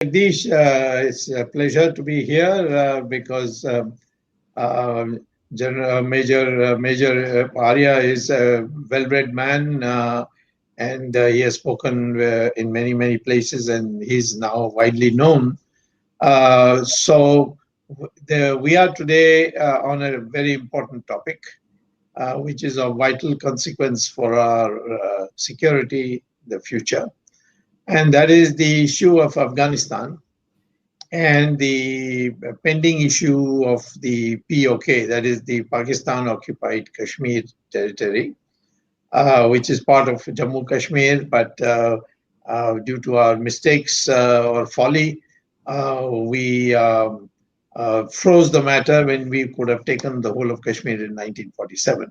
Jagdish, it's a pleasure to be here because Major Arya is a well-read man, and he has spoken in many places, and he's now widely known. We are today on a very important topic, which is of vital consequence for our security, the future, and that is the issue of Afghanistan and the pending issue of the POK, that is the Pakistan occupied Kashmir territory, which is part of Jammu Kashmir, but due to our mistakes or folly, we froze the matter when we could have taken the whole of Kashmir in 1947.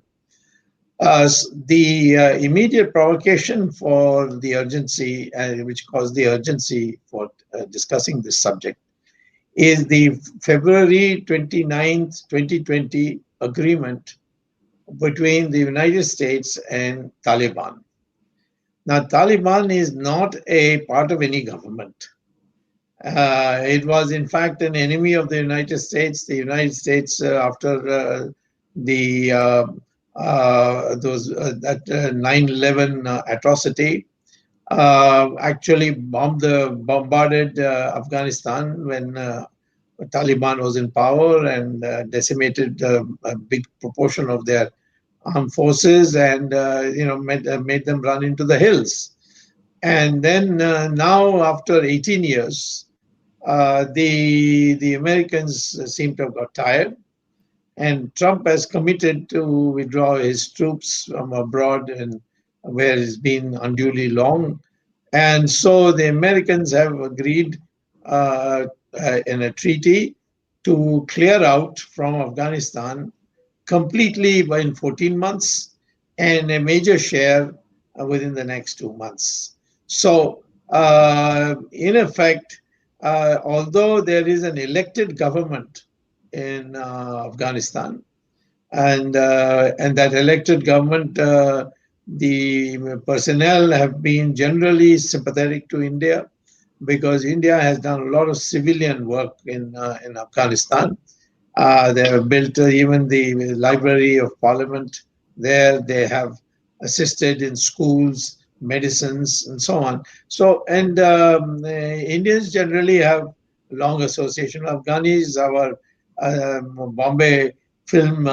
The immediate provocation for the urgency, which caused the urgency for discussing this subject, is the February 29th, 2020 agreement between the United States and Taliban. Now, Taliban is not a part of any government. It was, in fact, an enemy of the United States. The United States, after that 9/11 atrocity, actually bombarded Afghanistan when Taliban was in power and decimated a big proportion of their armed forces and made them run into the hills. And then now, after 18 years, the Americans seem to have got tired, and Trump has committed to withdraw his troops from abroad and where it's been unduly long. And so the Americans have agreed in a treaty to clear out from Afghanistan completely in 14 months and a major share within the next 2 months. So, in effect, although there is an elected government in Afghanistan, and that elected government, the personnel have been generally sympathetic to India because India has done a lot of civilian work in Afghanistan. They have built even the Library of Parliament there. They have assisted in schools, medicines, and so on. So, and Indians generally have long association. Afghanis, our Bombay film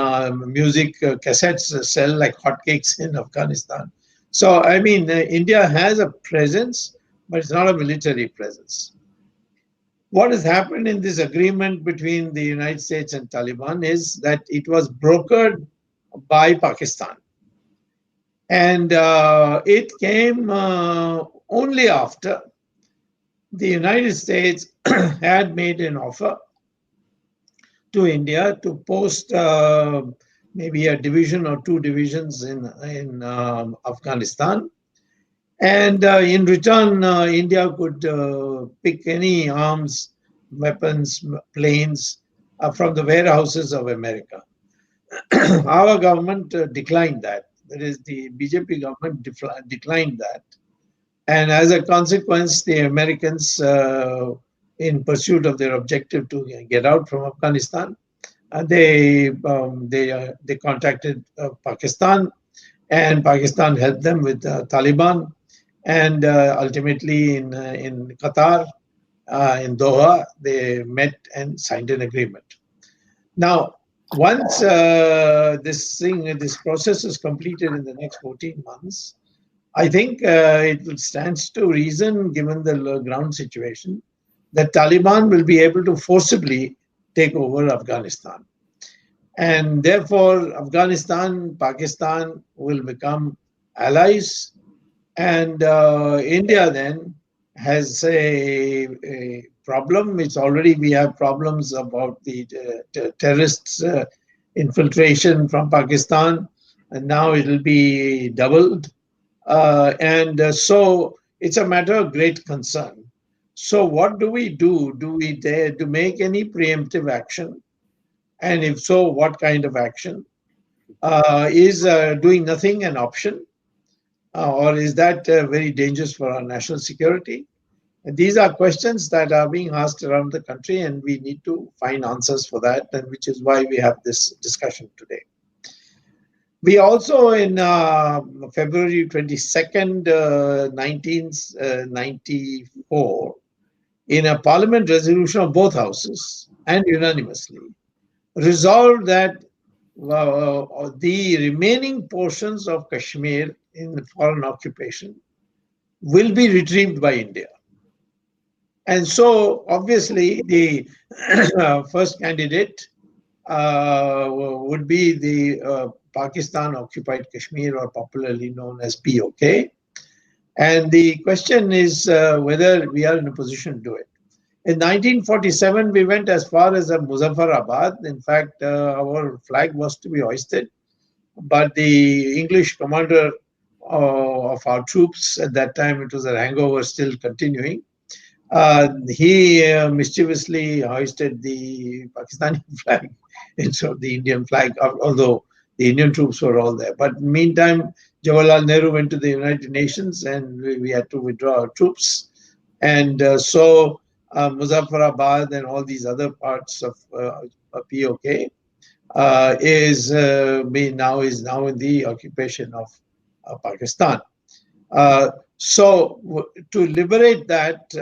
music cassettes sell like hotcakes in Afghanistan. So, I mean, India has a presence, but it's not a military presence. What has happened in this agreement between the United States and Taliban is that it was brokered by Pakistan. And it came only after the United States had made an offer to India to post maybe a division or two divisions in Afghanistan. And in return, India could pick any arms, weapons, planes from the warehouses of America. Our government declined that. That is, the BJP government declined that. And as a consequence, the Americans, in pursuit of their objective to get out from Afghanistan, they contacted Pakistan, and Pakistan helped them with Taliban, and ultimately in Qatar, in Doha, they met and signed an agreement. Now, once this process is completed in the next 14 months, I think it stands to reason, given the ground situation, that Taliban will be able to forcibly take over Afghanistan. And therefore, Afghanistan, Pakistan will become allies. And India then has a problem. It's already, we have problems about the terrorists infiltration from Pakistan, and now it will be doubled. So it's a matter of great concern. So what do we do? Do we dare to make any preemptive action? And if so, what kind of action? Is doing nothing an option? Or is that very dangerous for our national security? And these are questions that are being asked around the country, and we need to find answers for that, and which is why we have this discussion today. We also, in February 22nd, 1994, in a parliament resolution of both houses and unanimously, resolved that the remaining portions of Kashmir in the foreign occupation will be retrieved by India. And so, obviously, the first candidate would be the Pakistan occupied Kashmir, or popularly known as POK. And the question is whether we are in a position to do it. In 1947, we went as far as Muzaffarabad. In fact, our flag was to be hoisted, but the English commander of our troops at that time, it was a hangover still continuing, he mischievously hoisted the Pakistani flag instead of the Indian flag, although the Indian troops were all there. But meantime, Jawaharlal Nehru went to the United Nations, and we had to withdraw our troops. And so Muzaffarabad and all these other parts of POK is now in the occupation of Pakistan. So to liberate that,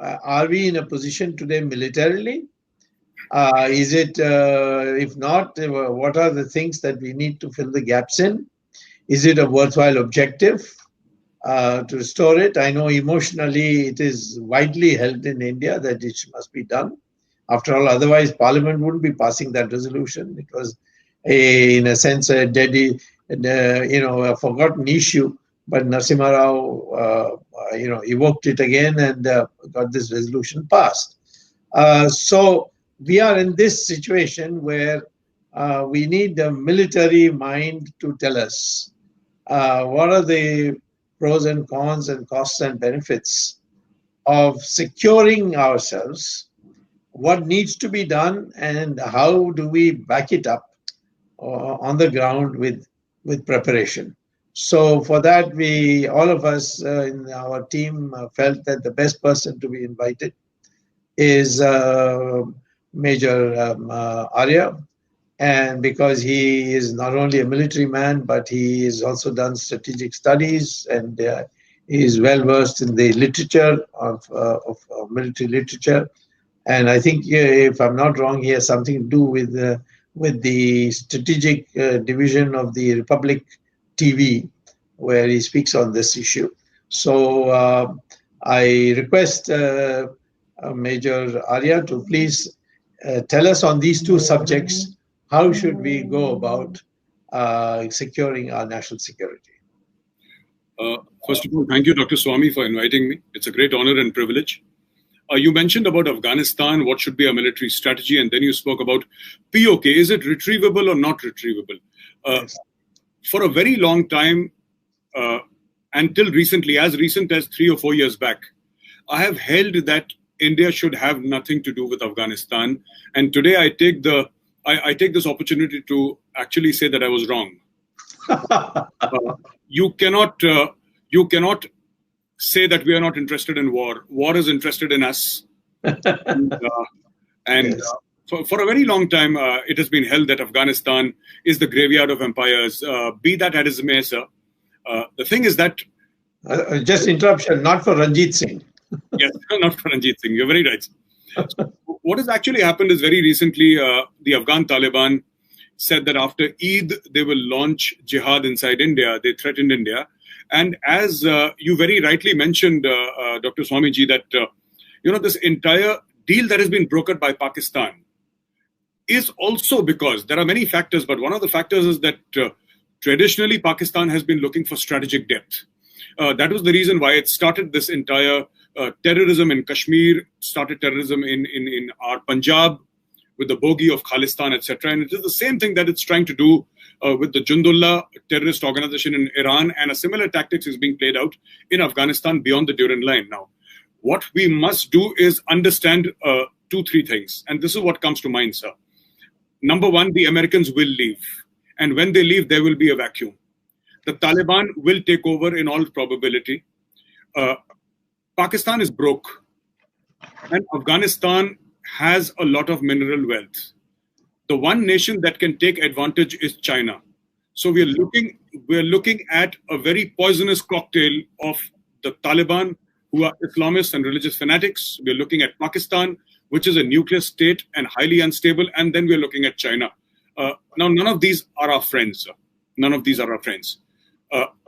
are we in a position today militarily? Is it, if not, what are the things that we need to fill the gaps in? Is it a worthwhile objective to restore it? I know emotionally it is widely held in India that it must be done. After all, otherwise Parliament wouldn't be passing that resolution. It was, in a sense, a a forgotten issue. But Narasimha Rao, evoked it again and got this resolution passed. So we are in this situation where we need the military mind to tell us what are the pros and cons and costs and benefits of securing ourselves, what needs to be done, and how do we back it up on the ground with preparation. So for that, all of us in our team felt that the best person to be invited is Major Arya. And because he is not only a military man, but he has also done strategic studies, and he is well versed in the literature of military literature. And I think, if I'm not wrong, he has something to do with the strategic division of the Republic TV, where he speaks on this issue. So I request Major Arya to please tell us on these two subjects, how should we go about securing our national security? First of all, thank you, Dr. Swamy, for inviting me. It's a great honor and privilege. You mentioned about Afghanistan, what should be our military strategy, and then you spoke about POK. Is it retrievable or not retrievable? Yes. For a very long time, until recently, as recent as 3 or 4 years back, I have held that India should have nothing to do with Afghanistan. And today I take this opportunity to actually say that I was wrong. You cannot say that we are not interested in war. War is interested in us. For a very long time, it has been held that Afghanistan is the graveyard of empires. Be that as it may, sir. The thing is that... just interruption, not for Ranjit Singh. Yes, not for Ranjit Singh. You're very right. So what has actually happened is, very recently, the Afghan Taliban said that after Eid, they will launch jihad inside India. They threatened India. And as you very rightly mentioned, Dr. Swamiji, that this entire deal that has been brokered by Pakistan is also because there are many factors, but one of the factors is that traditionally Pakistan has been looking for strategic depth. That was the reason why it started this entire terrorism in Kashmir, started terrorism in our Punjab with the bogey of Khalistan, etc. And it is the same thing that it's trying to do with the Jundullah terrorist organization in Iran, and a similar tactics is being played out in Afghanistan beyond the Durand line. Now, what we must do is understand 2-3 things, and this is what comes to mind, sir. Number one, the Americans will leave, and when they leave, there will be a vacuum. The Taliban will take over in all probability. Pakistan is broke, and Afghanistan has a lot of mineral wealth. The one nation that can take advantage is China. So we're looking at a very poisonous cocktail of the Taliban, who are Islamists and religious fanatics. We're looking at Pakistan, which is a nuclear state and highly unstable, and then we're looking at China. Now, none of these are our friends. Sir. None of these are our friends.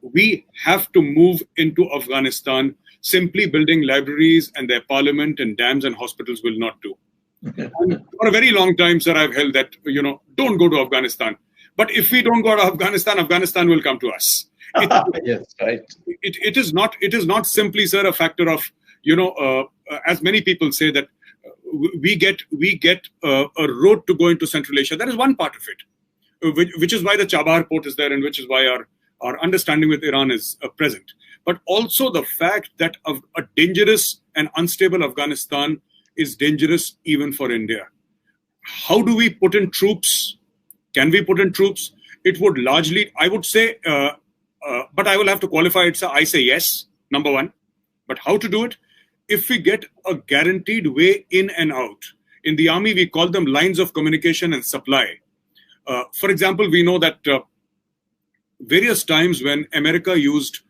We have to move into Afghanistan. Simply building libraries and their parliament and dams and hospitals will not do. And for a very long time, sir, I've held that, don't go to Afghanistan. But if we don't go to Afghanistan, Afghanistan will come to us. Yes, right. It is not simply, sir, a factor of, as many people say that we get a road to go into Central Asia. That is one part of it, which is why the Chabahar port is there, and which is why our understanding with Iran is present. But also the fact that a dangerous and unstable Afghanistan is dangerous even for India. How do we put in troops? Can we put in troops? It would largely, I would say, but I will have to qualify it, sir. I say yes, number one. But how to do it? If we get a guaranteed way in and out. In the army, we call them lines of communication and supply. For example, we know that various times when America used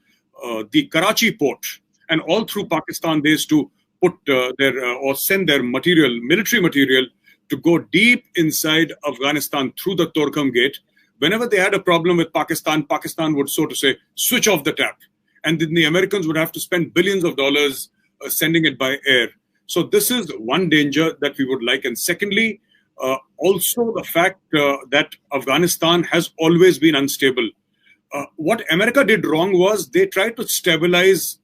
the Karachi port, and all through Pakistan, they used to put or send their military material, to go deep inside Afghanistan through the Torkham Gate. Whenever they had a problem with Pakistan, Pakistan would, so to say, switch off the tap. And then the Americans would have to spend billions of dollars sending it by air. So this is one danger that we would like. And secondly, also the fact that Afghanistan has always been unstable. What America did wrong was they tried to stabilize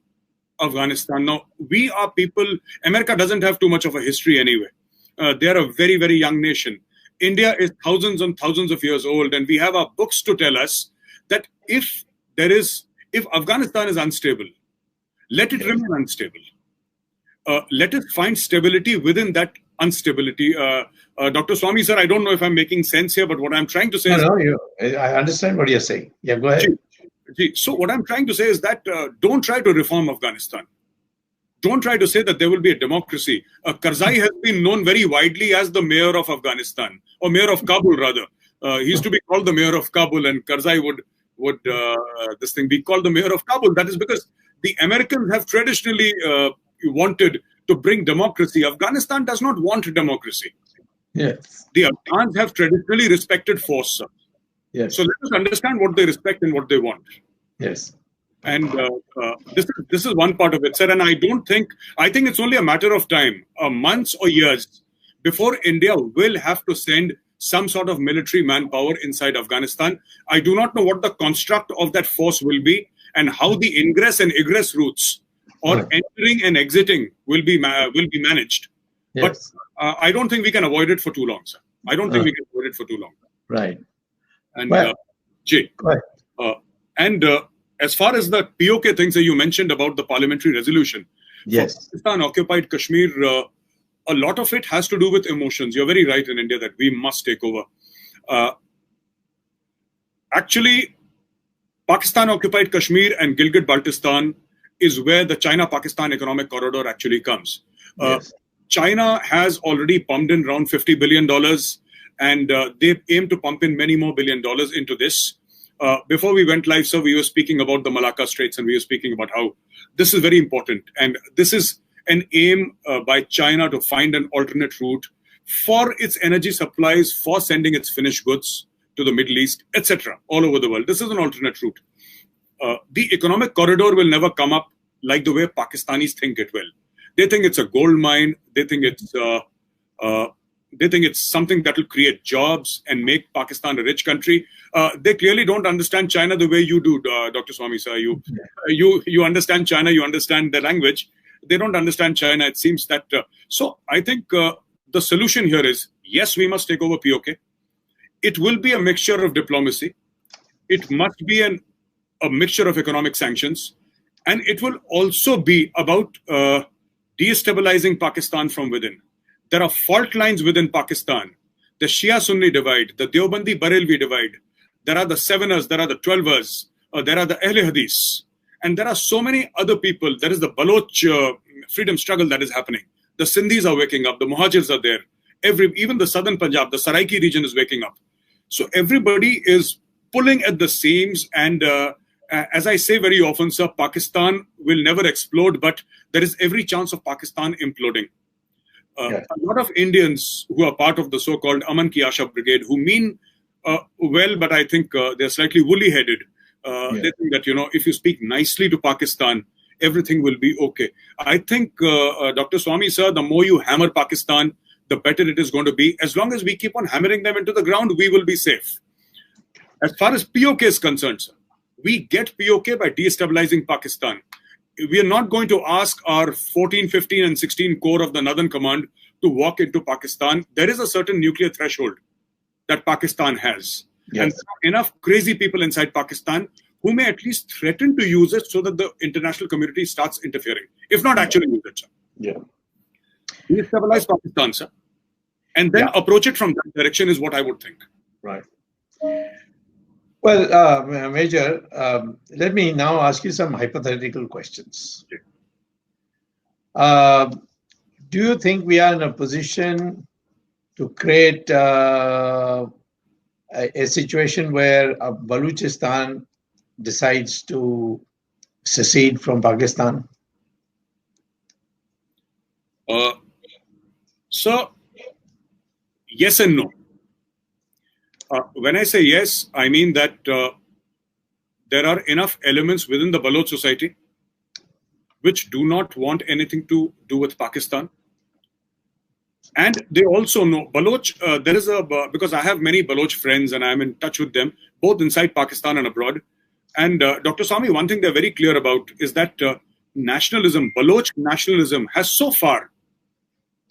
Afghanistan. Now, we are people, America doesn't have too much of a history anyway. They are a very, very young nation. India is thousands and thousands of years old, and we have our books to tell us that if Afghanistan is unstable, let it remain unstable. Let us find stability within that instability. Dr. Swamy, sir, I don't know if I'm making sense here, but what I'm trying to say I understand what you're saying. Yeah, go ahead. So what I'm trying to say is that don't try to reform Afghanistan. Don't try to say that there will be a democracy. Karzai has been known very widely as the mayor of Afghanistan, or mayor of Kabul, rather. He used to be called the mayor of Kabul, and Karzai would be called the mayor of Kabul. That is because the Americans have traditionally wanted to bring democracy. Afghanistan does not want democracy. Yes. The Afghans have traditionally respected force. Sir. Yes. So let us understand what they respect and what they want. Yes. And this is one part of it, sir. And I think it's only a matter of time, months or years, before India will have to send some sort of military manpower inside Afghanistan. I do not know what the construct of that force will be and how the ingress and egress routes or entering and exiting will be managed. Yes. But I don't think we can avoid it for too long, sir. I don't think we can avoid it for too long. Right. And Jay. Right. As far as the POK things that you mentioned about the parliamentary resolution, yes, for Pakistan occupied Kashmir, a lot of it has to do with emotions. You're very right in India that we must take over. Actually, Pakistan occupied Kashmir and Gilgit-Baltistan is where the China-Pakistan economic corridor actually comes. Yes. China has already pumped in around $50 billion, and they aim to pump in many more $1 billion into this. Before we went live, sir, we were speaking about the Malacca Straits, and we were speaking about how this is very important. And this is an aim by China to find an alternate route for its energy supplies, for sending its finished goods to the Middle East, etc., all over the world. This is an alternate route. The economic corridor will never come up like the way Pakistanis think it will. They think it's a gold mine. They think it's something that will create jobs and make Pakistan a rich country. They clearly don't understand China the way you do, Dr. Swamy, sir. You understand China, you understand the language. They don't understand China. It seems that. So I think the solution here is, yes, we must take over POK. It will be a mixture of diplomacy. It must be a mixture of economic sanctions. And it will also be about destabilizing Pakistan from within. There are fault lines within Pakistan. The Shia-Sunni divide, the Deobandi-Barelvi divide. There are the Seveners, there are the Twelvers, there are the Ahle Hadith. And there are so many other people. There is the Baloch freedom struggle that is happening. The Sindhis are waking up. The Muhajirs are there. Even the southern Punjab, the Saraiki region is waking up. So everybody is pulling at the seams. And as I say very often, sir, Pakistan will never explode, but there is every chance of Pakistan imploding. A lot of Indians who are part of the so-called Aman Ki Asha Brigade, who mean well, but I think they're slightly woolly-headed. They think that, if you speak nicely to Pakistan, everything will be okay. I think, Dr. Swamy, sir, the more you hammer Pakistan, the better it is going to be. As long as we keep on hammering them into the ground, we will be safe. As far as POK is concerned, sir, we get POK by destabilizing Pakistan. We are not going to ask our 14, 15, and 16 Corps of the Northern Command to walk into Pakistan. There is a certain nuclear threshold that Pakistan has. Yes. And there are enough crazy people inside Pakistan who may at least threaten to use it so that the international community starts interfering, if not actually use it, sir. Yeah. Destabilize Pakistan, sir. And then approach it from that direction is what I would think. Right. Well, Major, let me now ask you some hypothetical questions. Do you think we are in a position to create a situation where Baluchistan decides to secede from Pakistan? Sir, yes and no. When I say yes, I mean that there are enough elements within the Baloch society which do not want anything to do with Pakistan. And they also know Baloch, because I have many Baloch friends and I'm in touch with them, both inside Pakistan and abroad. And Dr. Swamy, one thing they're very clear about is that nationalism, Baloch nationalism, has so far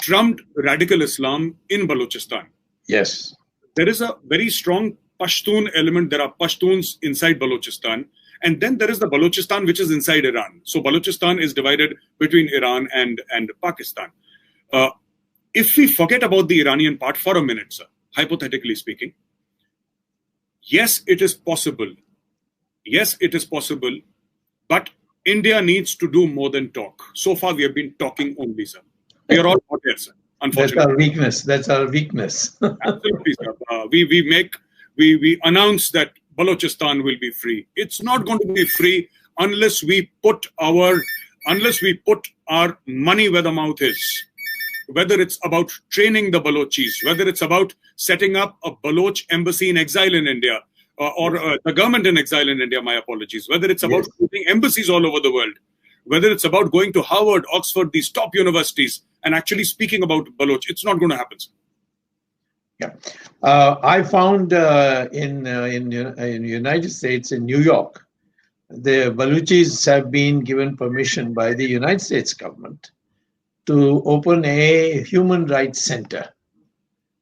trumped radical Islam in Balochistan. Yes. There is a very strong Pashtun element. There are Pashtuns inside Balochistan. And then there is the Balochistan, which is inside Iran. So Balochistan is divided between Iran and Pakistan. If we forget about the Iranian part for a minute, sir, hypothetically speaking, yes, it is possible. Yes, it is possible. But India needs to do more than talk. So far, we have been talking only, sir. We are all out there, sir. Unfortunately. That's our weakness. That's our weakness. Absolutely, sir. We announce that Balochistan will be free. It's not going to be free unless we put our money where the mouth is. Whether it's about training the Balochis, whether it's about setting up a Baloch embassy in exile in India, or the government in exile in India, my apologies. Whether it's about creating embassies all over the world, whether it's about going to Harvard, Oxford, these top universities, and actually speaking about Baloch, it's not going to happen. Yeah, I found in United States, in New York, the Baluchis have been given permission by the United States government to open a human rights center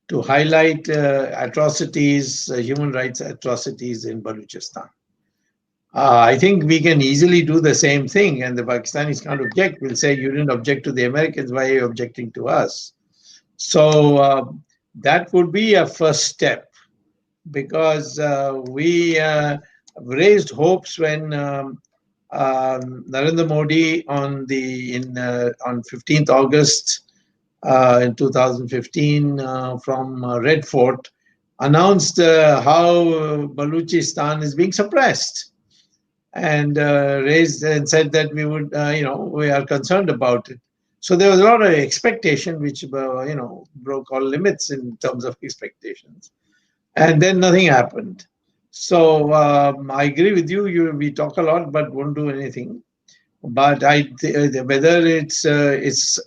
to highlight atrocities, human rights atrocities in Balochistan. I think we can easily do the same thing, and the Pakistanis can't object. We'll say, you didn't object to the Americans, why are you objecting to us? So that would be a first step, because we raised hopes when Narendra Modi on 15th August in 2015 from Red Fort announced how Balochistan is being suppressed, and raised and said that we would, we are concerned about it. So there was a lot of expectation, which broke all limits in terms of expectations, and then nothing happened. So I agree with you. We talk a lot, but won't do anything. But whether it's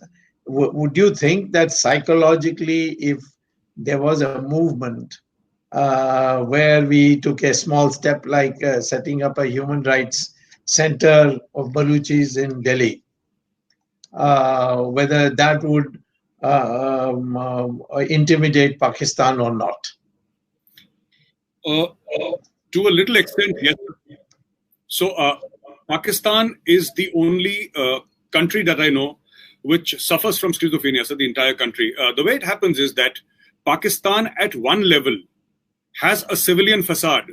would you think that psychologically, if there was a movement where we took a small step like setting up a human rights center of Baluchis in Delhi, whether that would intimidate Pakistan or not? To a little extent, yes. So Pakistan is the only country that I know which suffers from schizophrenia, so the entire country. The way it happens is that Pakistan at one level has a civilian facade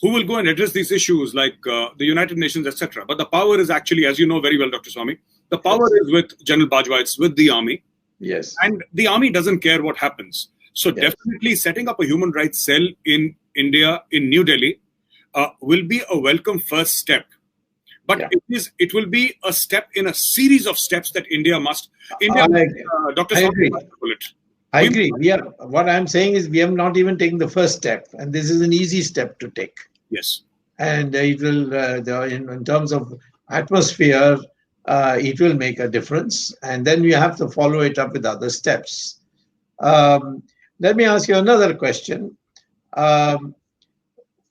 who will go and address these issues like the United Nations, etc. But the power is actually, as you know very well, Dr. Swamy, The power is with General Bajwa, it's with the army. Yes. And the army doesn't care what happens. So definitely setting up a human rights cell in India, in New Delhi, will be a welcome first step. But it will be a step in a series of steps that India must. Dr. Swamy, I agree. What I'm saying is we have not even taken the first step, and this is an easy step to take. Yes. And it will, in terms of atmosphere, it will make a difference. And then you have to follow it up with other steps. Let me ask you another question.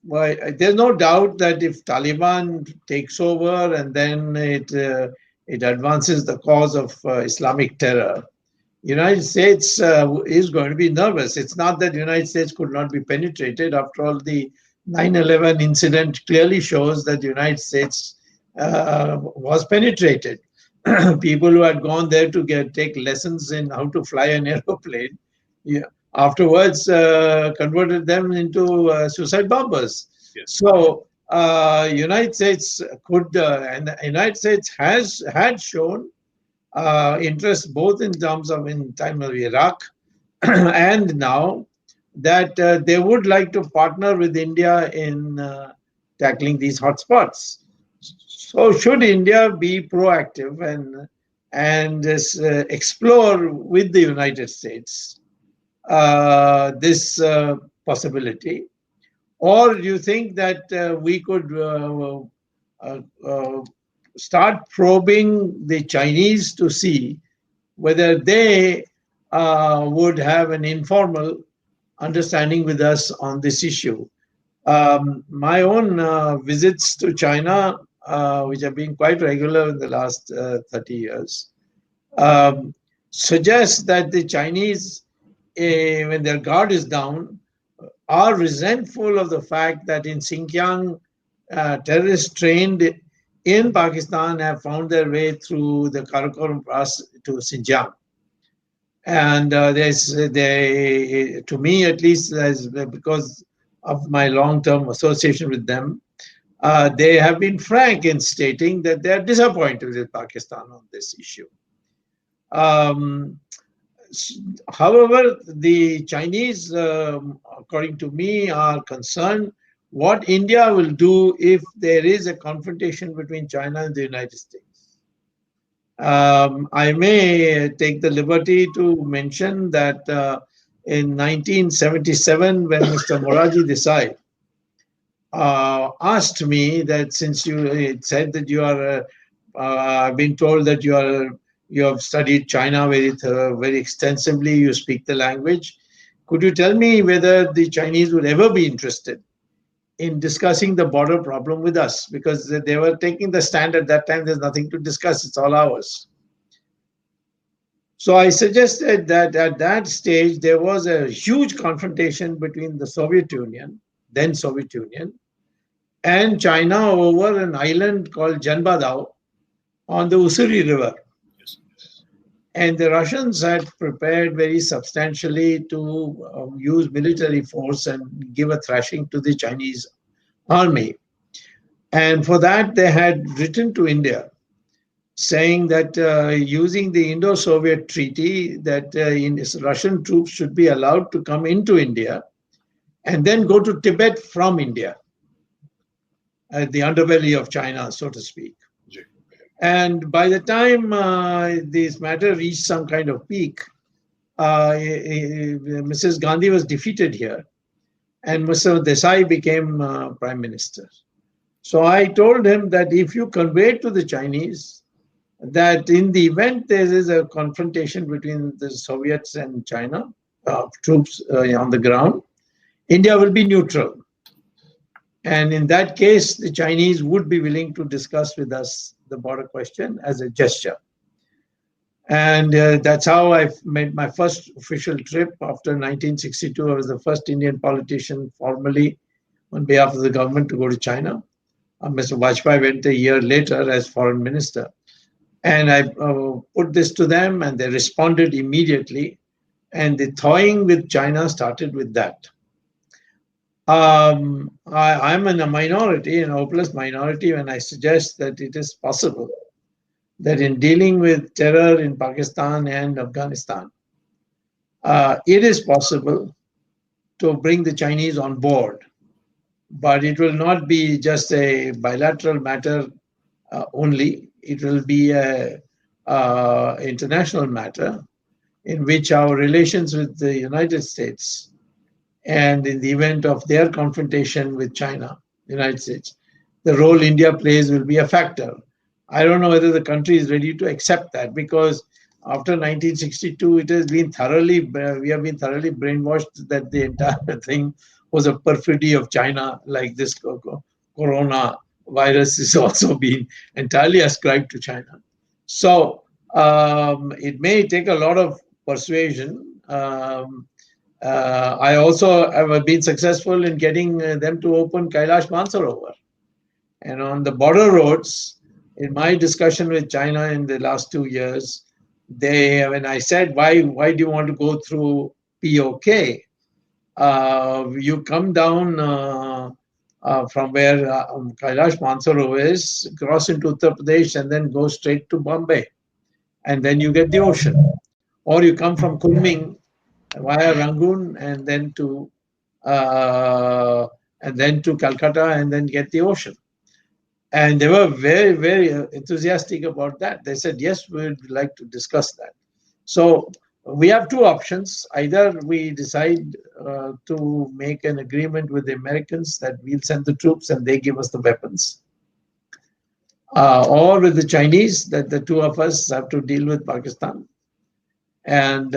There's no doubt that if Taliban takes over and then it advances the cause of Islamic terror, United States is going to be nervous. It's not that the United States could not be penetrated. After all, the 9/11 incident clearly shows that the United States was penetrated. People who had gone there to take lessons in how to fly an aeroplane, afterwards converted them into suicide bombers. Yes. So United States could, and the United States had shown interest both in terms of in time of Iraq and now that they would like to partner with India in tackling these hotspots. So should India be proactive and explore with the United States this possibility, or do you think that we could start probing the Chinese to see whether they would have an informal understanding with us on this issue? My own visits to China, which have been quite regular in the last 30 years, suggest that the Chinese, when their guard is down, are resentful of the fact that in Xinjiang, terrorists trained in Pakistan have found their way through the Karakoram Pass to Xinjiang. And to me at least, because of my long-term association with them, they have been frank in stating that they are disappointed with Pakistan on this issue. However, the Chinese, according to me, are concerned what India will do if there is a confrontation between China and the United States. I may take the liberty to mention that in 1977, when Mr. Morarji Desai asked me that since you said that you are, I've been told that you have studied China very extensively, you speak the language. Could you tell me whether the Chinese would ever be interested in discussing the border problem with us? Because they were taking the stand at that time, there's nothing to discuss, it's all ours. So I suggested that at that stage, there was a huge confrontation between the Soviet Union, then Soviet Union, and China over an island called Janbadao on the Ussuri River. And the Russians had prepared very substantially to use military force and give a thrashing to the Chinese army. And for that, they had written to India saying that using the Indo-Soviet treaty, that Russian troops should be allowed to come into India and then go to Tibet from India, at the underbelly of China, so to speak. And by the time this matter reached some kind of peak, Mrs. Gandhi was defeated here, and Mr. Desai became Prime Minister. So I told him that if you convey to the Chinese that in the event there is a confrontation between the Soviets and China, troops on the ground, India will be neutral. And in that case, the Chinese would be willing to discuss with us the border question as a gesture. And that's how I made my first official trip after 1962. I was the first Indian politician formally on behalf of the government to go to China. Mr. Vajpayee went a year later as foreign minister. And I put this to them and they responded immediately. And the thawing with China started with that. I'm in a minority, an hopeless minority, when I suggest that it is possible that in dealing with terror in Pakistan and Afghanistan, it is possible to bring the Chinese on board, but it will not be just a bilateral matter only. It will be a international matter in which our relations with the United States, and in the event of their confrontation with China, United States, the role India plays will be a factor. I don't know whether the country is ready to accept that, because after 1962, it has been we have been thoroughly brainwashed that the entire thing was a perfidy of China, like this corona virus is also being entirely ascribed to China. So it may take a lot of persuasion. I also have been successful in getting them to open Kailash Mansarovar. And on the border roads, in my discussion with China in the last 2 years, when I said, why do you want to go through POK? You come down from where Kailash Mansarovar is, cross into Uttar Pradesh, and then go straight to Bombay. And then you get the ocean. Or you come from Kunming via Rangoon and then to Calcutta and then get the ocean. And they were very, very enthusiastic about that. They said, yes, we would like to discuss that. So we have two options. Either we decide to make an agreement with the Americans that we'll send the troops and they give us the weapons. Or with the Chinese, that the two of us have to deal with Pakistan. And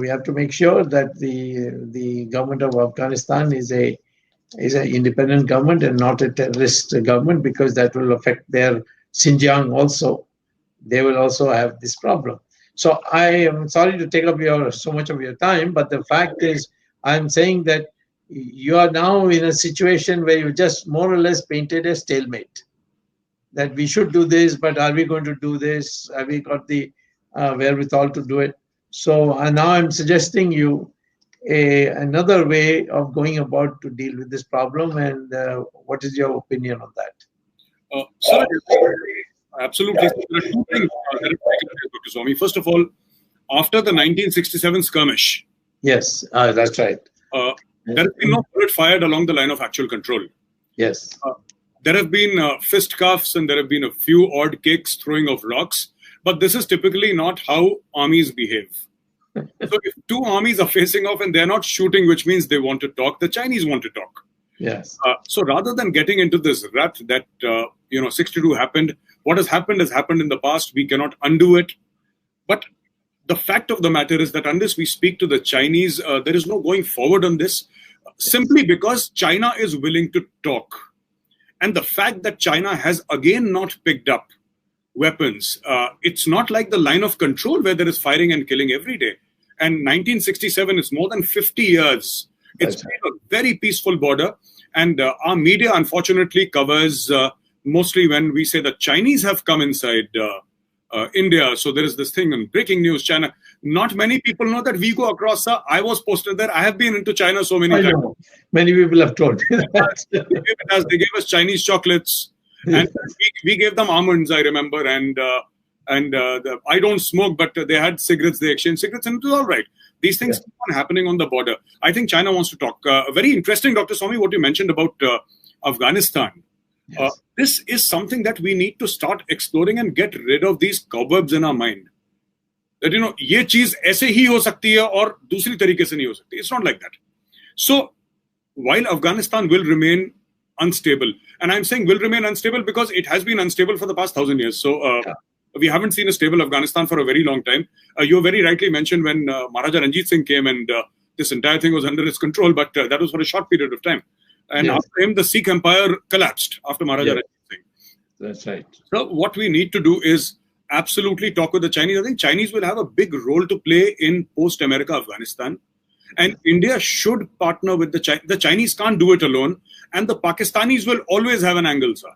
we have to make sure that the government of Afghanistan is an independent government and not a terrorist government, because that will affect their Xinjiang also. They will also have this problem. So I am sorry to take up so much of your time, but the fact is, I'm saying that you are now in a situation where you just more or less painted a stalemate. That we should do this, but are we going to do this? Have we got the wherewithal to do it? So now I'm suggesting you another way of going about to deal with this problem, and what is your opinion on that? Sir, absolutely. There are two things Dr. Swamy. First of all, after the 1967 skirmish, yes, that's right. There has been no bullet fired along the line of actual control. Yes. There have been fistcuffs and there have been a few odd kicks, throwing of rocks, but this is typically not how armies behave. So if two armies are facing off and they're not shooting, which means they want to talk, the Chinese want to talk. Yes. So rather than getting into this rut that 62 happened, what has happened in the past. We cannot undo it. But the fact of the matter is that unless we speak to the Chinese, there is no going forward on this, simply because China is willing to talk. And the fact that China has again not picked up weapons, it's not like the line of control where there is firing and killing every day. And 1967 is more than 50 years. It's been a very peaceful border. And our media, unfortunately, covers mostly when we say the Chinese have come inside India. So there is this thing in breaking news, China. Not many people know that we go across. I was posted there. I have been into China so many times. Many people have told me that. They gave us Chinese chocolates. And we gave them almonds, I remember. And I don't smoke, but they had cigarettes. They exchanged cigarettes, and it was all right. These things keep on happening on the border. I think China wants to talk. Very interesting, Dr. Swamy, what you mentioned about Afghanistan. Yes. This is something that we need to start exploring and get rid of these cobwebs in our mind. That, ye cheez aise hi ho sakti hai aur dusri tarike se nahi ho sakti. It's not like that. So, while Afghanistan will remain unstable, and I'm saying will remain unstable because it has been unstable for the past 1,000 years. So, we haven't seen a stable Afghanistan for a very long time. You very rightly mentioned when Maharaja Ranjit Singh came and this entire thing was under his control, but that was for a short period of time. And after him, the Sikh empire collapsed after Maharaja Ranjit Singh. That's right. So what we need to do is absolutely talk with the Chinese. I think Chinese will have a big role to play in post-America Afghanistan. And India should partner with the Chinese. The Chinese can't do it alone. And the Pakistanis will always have an angle, sir.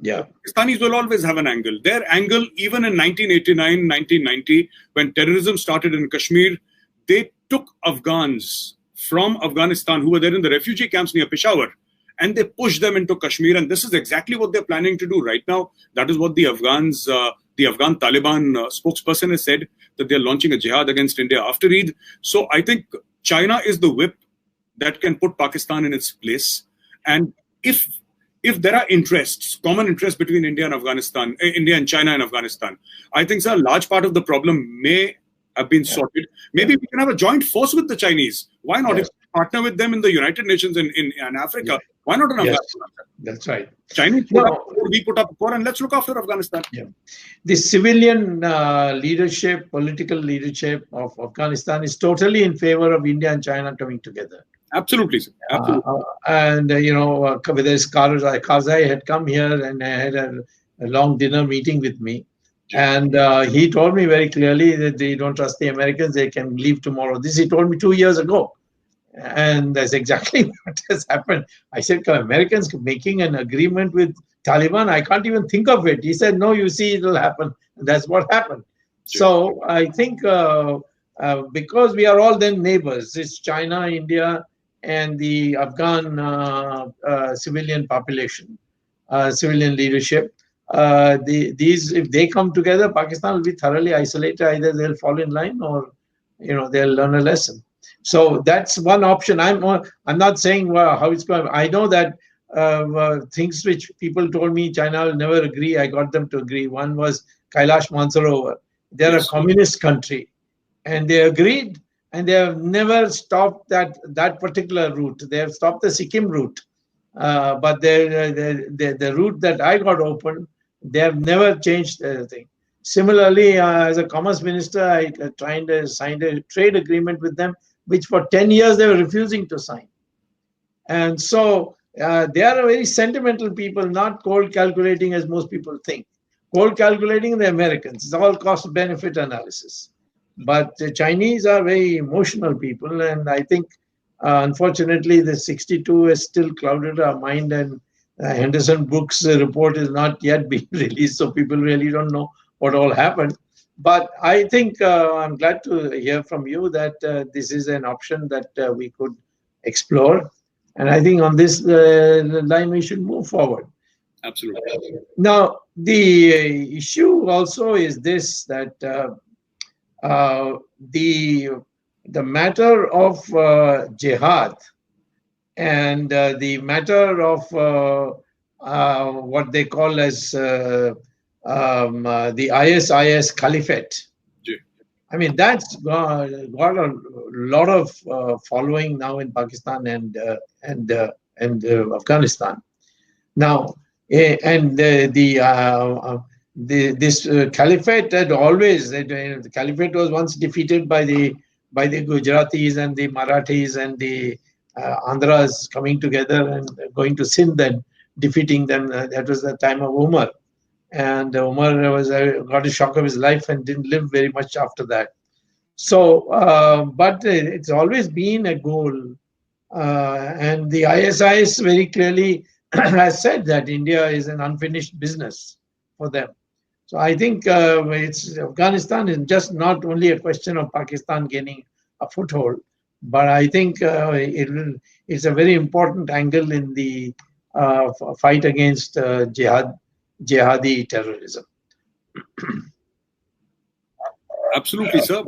Yeah. Pakistanis will always have an angle. Their angle, even in 1989, 1990, when terrorism started in Kashmir, they took Afghans from Afghanistan who were there in the refugee camps near Peshawar, and they pushed them into Kashmir. And this is exactly what they're planning to do right now. That is what the Afghans The Afghan Taliban spokesperson has said that they're launching a jihad against India after Eid. So I think China is the whip that can put Pakistan in its place. And if there are interests, common interests between India and Afghanistan, India and China and Afghanistan, I think a large part of the problem may have been sorted. Maybe we can have a joint force with the Chinese. Why not? If we partner with them in the United Nations in Africa, why not in Afghanistan? That's right. Chinese put up a core, we put up a core, and let's look after Afghanistan. The civilian leadership, political leadership of Afghanistan is totally in favor of India and China coming together. Absolutely, sir. Absolutely. And whether it's Karzai had come here and had a long dinner meeting with me. And he told me very clearly that they don't trust the Americans, they can leave tomorrow. This he told me 2 years ago. And that's exactly what has happened. I said, Americans making an agreement with Taliban, I can't even think of it. He said, no, you see, it will happen. And that's what happened. So I think because we are all then neighbors, it's China, India, and the Afghan civilian population, civilian leadership. These, if they come together, Pakistan will be thoroughly isolated. Either they'll fall in line or, they'll learn a lesson. So that's one option. I'm not saying how it's going. I know that things which people told me China will never agree, I got them to agree. One was Kailash Mansarovar. They're a communist country, and they agreed, and they have never stopped that particular route. They have stopped the Sikkim route, but the route that I got open, they have never changed anything. Similarly, as a commerce minister, I signed a trade agreement with them, which for 10 years they were refusing to sign. And so they are a very sentimental people, not cold calculating as most people think. Cold calculating the Americans. It's all cost-benefit analysis. But the Chinese are very emotional people, and I think, unfortunately, the 62 has still clouded our mind, and Henderson Brooks' report is not yet being released, so people really don't know what all happened. But I think I'm glad to hear from you that this is an option that we could explore. And I think on this line, we should move forward. Absolutely. Now, the issue also is this, that the matter of jihad and the matter of what they call as the ISIS caliphate. I mean, that's got a lot of following now in Pakistan and Afghanistan. Now, and this caliphate had always, the caliphate was once defeated by the Gujaratis and the Marathis and the Andhras coming together and going to Sindh and defeating them. That was the time of Umar. And Umar got a shock of his life and didn't live very much after that. So, but it's always been a goal. And the ISIS very clearly has said that India is an unfinished business for them. So I think Afghanistan is just not only a question of Pakistan gaining a foothold, but I think it's a very important angle in the fight against jihadi terrorism. Absolutely, sir.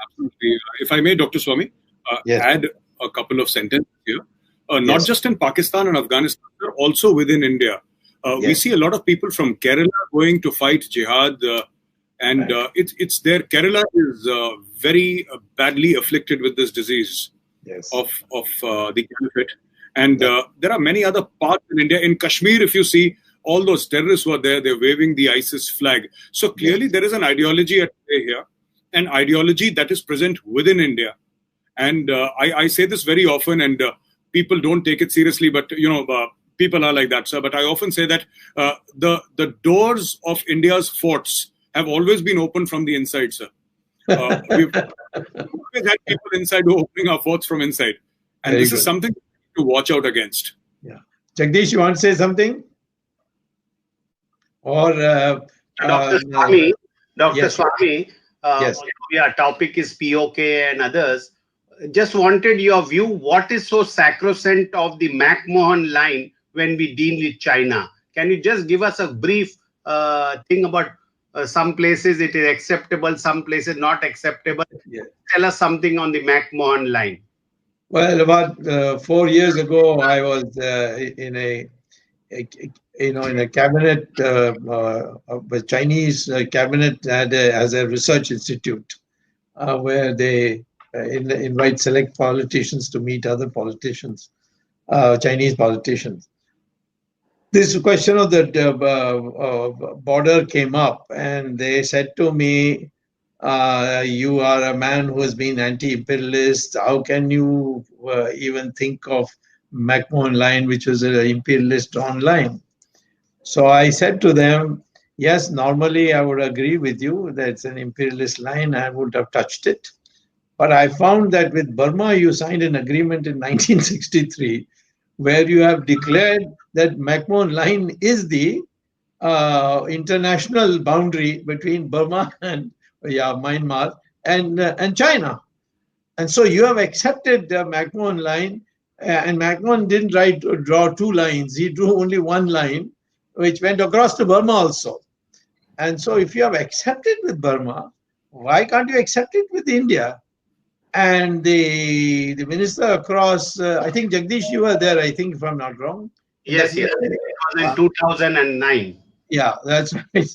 Absolutely. If I may, Dr. Swamy, add a couple of sentences here. Not just in Pakistan and Afghanistan, but also within India. We see a lot of people from Kerala going to fight jihad, and it's there. Kerala is very badly afflicted with this disease of the caliphate. And there are many other parts in India. In Kashmir, if you see, all those terrorists were there, they're waving the ISIS flag. So clearly there is an ideology at play here, an ideology that is present within India. And I say this very often, and people don't take it seriously, but people are like that, sir. But I often say that the doors of India's forts have always been open from the inside, sir. We've always had people inside who are opening our forts from inside. And this is something to watch out against. Yeah. Jagdish, you want to say something? Or Dr. Swamy, Swamy, our topic is POK and others. Just wanted your view. What is so sacrosanct of the McMahon line when we deal with China? Can you just give us a brief thing about some places it is acceptable, some places not acceptable. Yeah. Tell us something on the McMahon line. Well, about 4 years ago, I was in a cabinet, a Chinese cabinet has a research institute where they invite select politicians to meet other politicians, Chinese politicians. This question of the border came up, and they said to me, you are a man who has been anti-imperialist. How can you even think of McMahon line, which was an imperialist drawn line? So I said to them, yes, normally I would agree with you that it's an imperialist line. I would have touched it. But I found that with Burma, you signed an agreement in 1963 where you have declared that McMahon line is the international boundary between Burma and Myanmar and China. And so you have accepted the McMahon line, and McMahon didn't draw two lines. He drew only one line, which went across to Burma also. And so if you have accepted with Burma, why can't you accept it with India? And the minister across, I think Jagdish, you were there, I think, if I'm not wrong. Yes. It was in 2009. Yeah, that's right.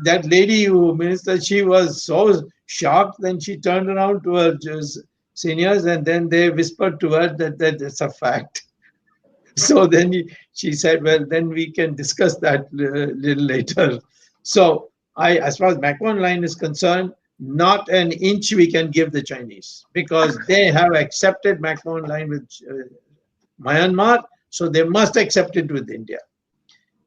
That lady who minister, she was so shocked. Then she turned around to her seniors, and then they whispered to her that it's a fact. So then she said, well, then we can discuss that a little later. So as far as McMahon line is concerned, not an inch we can give the Chinese, because they have accepted McMahon line with Myanmar, so they must accept it with India.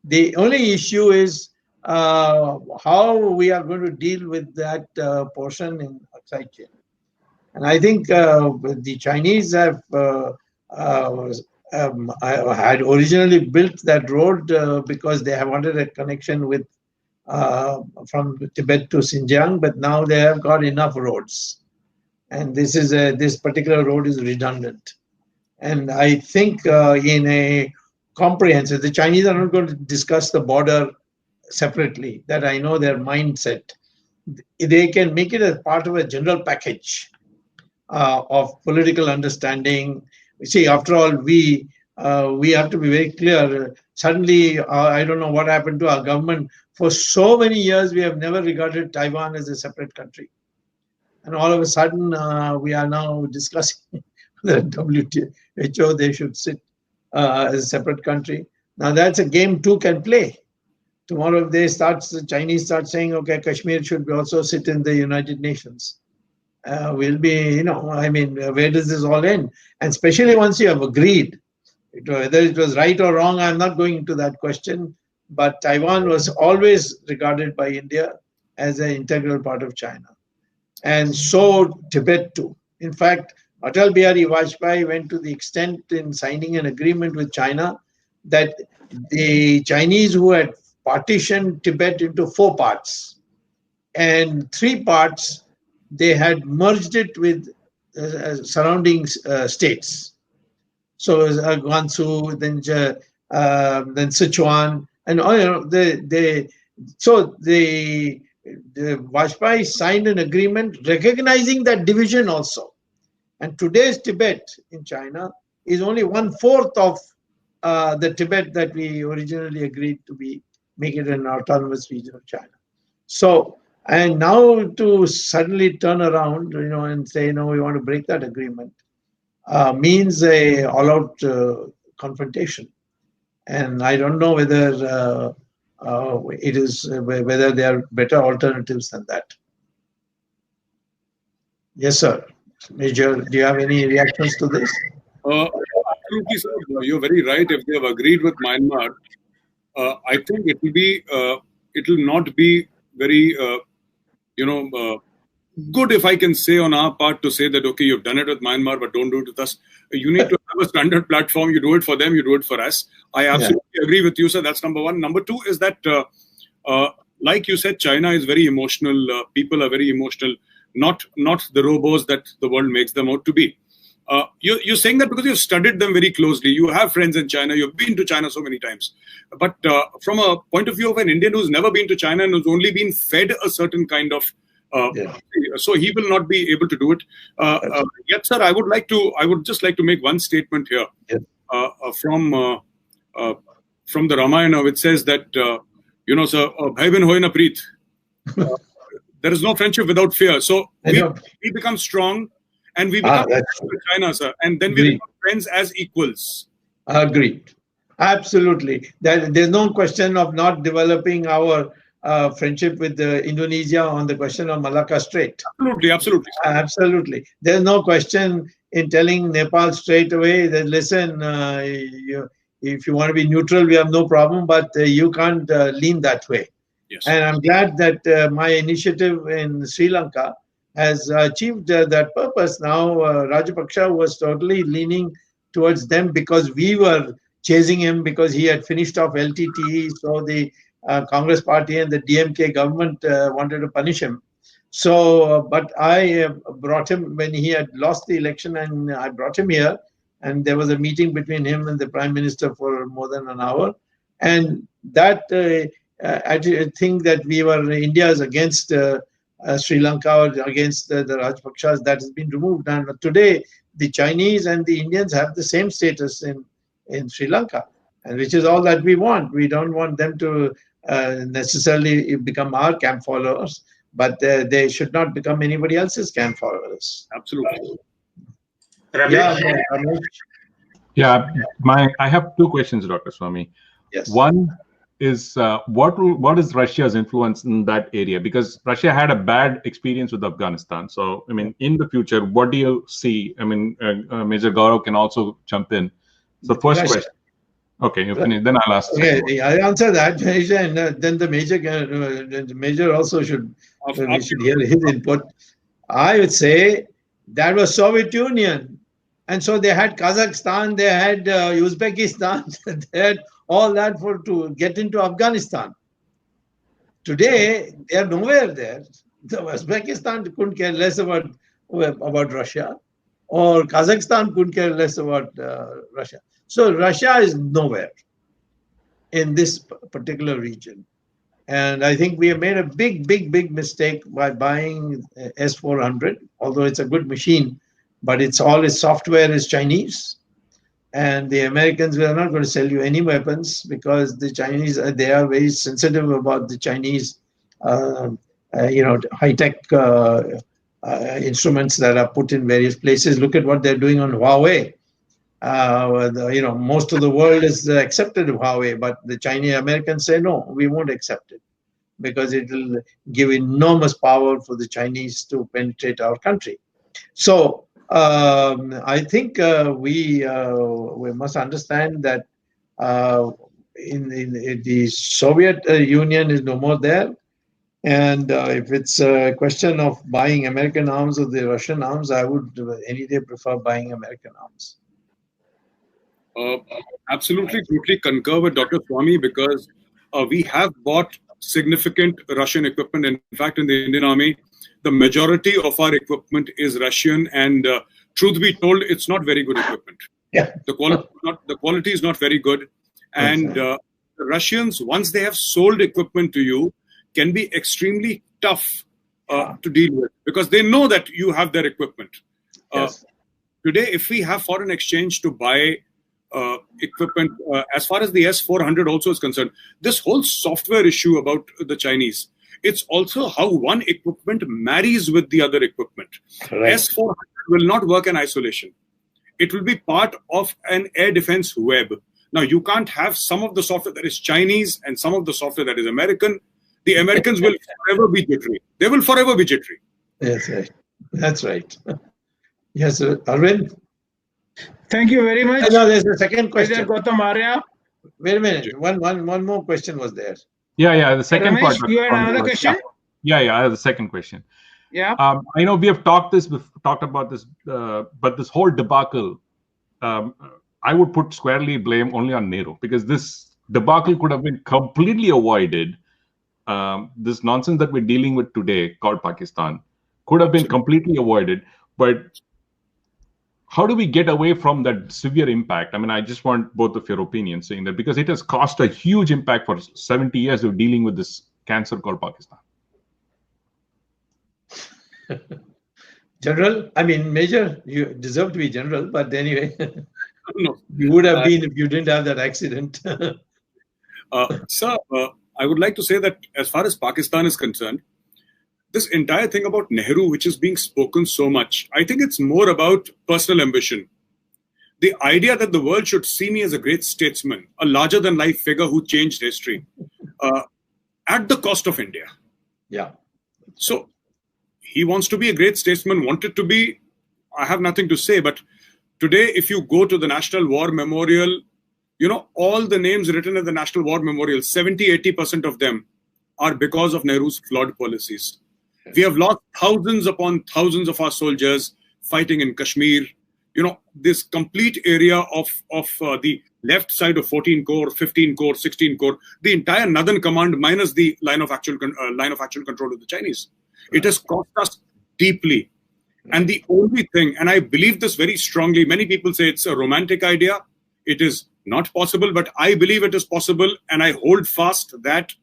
The only issue is how we are going to deal with that portion in Aksai Chin. And I think the Chinese have had originally built that road because they have wanted a connection with from Tibet to Xinjiang, but now they have got enough roads, and this particular road is redundant. And I think in a comprehensive, the Chinese are not going to discuss the border separately. That I know their mindset. They can make it as part of a general package of political understanding. See, after all, we have to be very clear. Suddenly, I don't know what happened to our government. For so many years, we have never regarded Taiwan as a separate country. And all of a sudden, we are now discussing the WHO, they should sit as a separate country. Now, that's a game two can play. Tomorrow, if the Chinese start saying, okay, Kashmir should also sit in the United Nations. We'll be, where does this all end? And especially once you have agreed, whether it was right or wrong, I'm not going into that question. But Taiwan was always regarded by India as an integral part of China. And so Tibet too. In fact, Atal Bihari Vajpayee went to the extent in signing an agreement with China that the Chinese who had partitioned Tibet into 4 parts, and 3 parts, they had merged it with surrounding states. So Guangzhou, then Sichuan, and the Vajpayee signed an agreement recognizing that division also. And today's Tibet in China is only 1/4 of the Tibet that we originally agreed to make it an autonomous region of China. So, and now to suddenly turn around, and say, no, we want to break that agreement, means a all-out confrontation. And I don't know whether whether there are better alternatives than that. Yes, sir. Major, do you have any reactions to this? Absolutely, sir. You're very right. If they have agreed with Myanmar, I think it will not be very, good, if I can say on our part, to say that, okay, you've done it with Myanmar, but don't do it with us. You need to have a standard platform. You do it for them, you do it for us. I absolutely agree with you, sir. That's number one. Number two is that, like you said, China is very emotional. People are very emotional, not the robos that the world makes them out to be. You're saying that because you've studied them very closely. You have friends in China. You've been to China so many times. But from a point of view of an Indian who's never been to China and who's only been fed a certain kind of, so he will not be able to do it. Yet, sir, I would just like to make one statement here from the Ramayana, which says that sir, bhai bin hoy na preet. There is no friendship without fear. So we become strong. And we become China, sir. And then we become friends as equals. Agreed. Absolutely. There's no question of not developing our friendship with Indonesia on the question of Malacca Strait. Absolutely. Absolutely. There's no question in telling Nepal straight away that, listen, if you want to be neutral, we have no problem, but you can't lean that way. Yes. And I'm glad that my initiative in Sri Lanka has achieved that purpose. Now, Rajapaksa was totally leaning towards them because we were chasing him because he had finished off LTTE. So the Congress party and the DMK government wanted to punish him. So, but I brought him when he had lost the election, and I brought him here. And there was a meeting between him and the Prime Minister for more than an hour. And that I think that India is against Sri Lanka or against the Rajapaksas, that has been removed. And today, the Chinese and the Indians have the same status in Sri Lanka, and which is all that we want. We don't want them to necessarily become our camp followers, but they should not become anybody else's camp followers. Absolutely. I have two questions, Dr. Swamy. Yes. One is what is Russia's influence in that area? Because Russia had a bad experience with Afghanistan. So, I mean, in the future, what do you see? I mean, Major Gaurav can also jump in. So, first question. Okay, you finish. Then I'll ask. Okay, I answer that, Major, and then the Major also should hear his input. I would say that was Soviet Union, and so they had Kazakhstan, they had Uzbekistan, they had all that to get into Afghanistan. Today, they are nowhere there. The Uzbekistan couldn't care less about Russia, or Kazakhstan couldn't care less about Russia. So Russia is nowhere in this particular region. And I think we have made a big mistake by buying S-400, although it's a good machine, but all its software is Chinese. And the Americans are not going to sell you any weapons because the Chinese, they are very sensitive about the Chinese, high-tech instruments that are put in various places. Look at what they're doing on Huawei. Most of the world is accepted of Huawei, but the Chinese Americans say, no, we won't accept it because it will give enormous power for the Chinese to penetrate our country. So I think we must understand that in the Soviet Union is no more there. And if it's a question of buying American arms or the Russian arms, I would any day prefer buying American arms. Absolutely, totally concur with Dr. Swamy because we have bought significant Russian equipment. In fact, in the Indian Army, the majority of our equipment is Russian, and truth be told, it's not very good equipment. Yeah, the quality is not very good, and the Russians, once they have sold equipment to you, can be extremely tough to deal with because they know that you have their equipment. Yes. Today, if we have foreign exchange to buy equipment, as far as the S-400 also is concerned, this whole software issue about the Chinese, it's also how one equipment marries with the other equipment. Correct. S-400 will not work in isolation. It will be part of an air defense web. Now, you can't have some of the software that is Chinese and some of the software that is American. The Americans will forever be jittery. They will forever be jittery. That's right. That's right. Yes, Arvind? Thank you very much. No, there's a second question. Major Gaurav Arya. Wait a minute. One more question was there. Yeah. The second Ramesh, part. You had another question? Yeah. I have the second question. Yeah. I know we have talked about this, but this whole debacle, I would put squarely blame only on Nehru because this debacle could have been completely avoided. This nonsense that we're dealing with today, called Pakistan, could have been completely avoided. But how do we get away from that severe impact? I mean, I just want both of your opinions saying that, because it has caused a huge impact for 70 years of dealing with this cancer called Pakistan. General, I mean, Major, you deserve to be general, but anyway, No. you would have been if you didn't have that accident. Sir, I would like to say that as far as Pakistan is concerned, this entire thing about Nehru, which is being spoken so much, I think it's more about personal ambition. The idea that the world should see me as a great statesman, a larger-than-life figure who changed history, at the cost of India. Yeah. So he wants to be a great statesman, wanted to be. I have nothing to say, but today, if you go to the National War Memorial, all the names written at the National War Memorial, 70-80% of them are because of Nehru's flawed policies. We have lost thousands upon thousands of our soldiers fighting in Kashmir. This complete area of the left side of 14 Corps, 15 Corps, 16 Corps, the entire Northern Command minus the line of actual control of the Chinese. It has cost us deeply. And the only thing, and I believe this very strongly, many people say it's a romantic idea. It is not possible, but I believe it is possible. And I hold fast that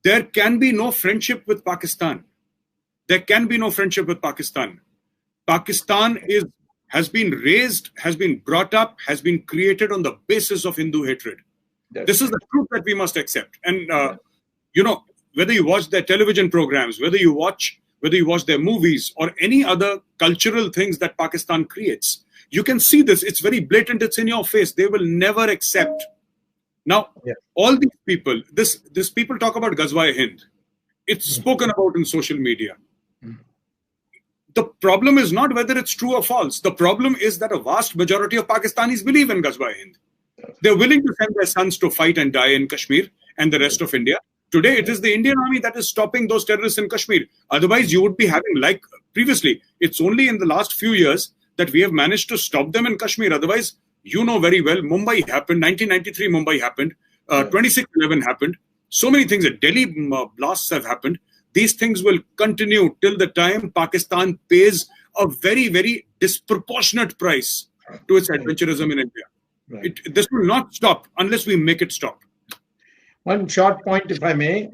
there can be no friendship with Pakistan. There can be no friendship with Pakistan. Pakistan has been raised, has been brought up, has been created on the basis of Hindu hatred. This is the truth that we must accept. And, whether you watch their television programs, whether you watch their movies or any other cultural things that Pakistan creates, you can see this. It's very blatant. It's in your face. They will never accept. Now, all these people, this people talk about Ghazwa-e-Hind. It's spoken about in social media. The problem is not whether it's true or false. The problem is that a vast majority of Pakistanis believe in Ghazwa-e-Hind. They're willing to send their sons to fight and die in Kashmir and the rest of India. Today, it is the Indian army that is stopping those terrorists in Kashmir. Otherwise, you would be having, like previously, it's only in the last few years that we have managed to stop them in Kashmir. Otherwise, you know very well, Mumbai happened, 1993 Mumbai happened, 26/11 happened. So many things, Delhi blasts have happened. These things will continue till the time Pakistan pays a very, very disproportionate price to its adventurism in India. This will not stop unless we make it stop. One short point, if I may.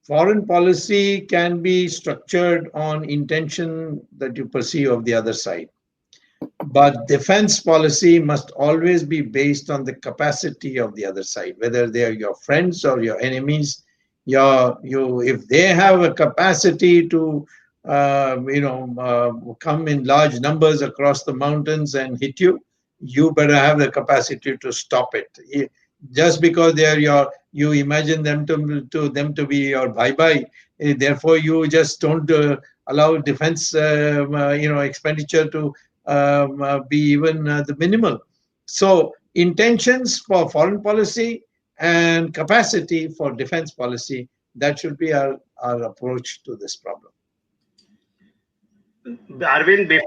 Foreign policy can be structured on intention that you perceive of the other side. But defense policy must always be based on the capacity of the other side, whether they are your friends or your enemies. If they have a capacity to come in large numbers across the mountains and hit you, you better have the capacity to stop it. Just because they are you imagine them to be your bye-bye, therefore you just don't allow defense expenditure to be even the minimal. So intentions for foreign policy and capacity for defense policy, that should be our approach to this problem. Arvind,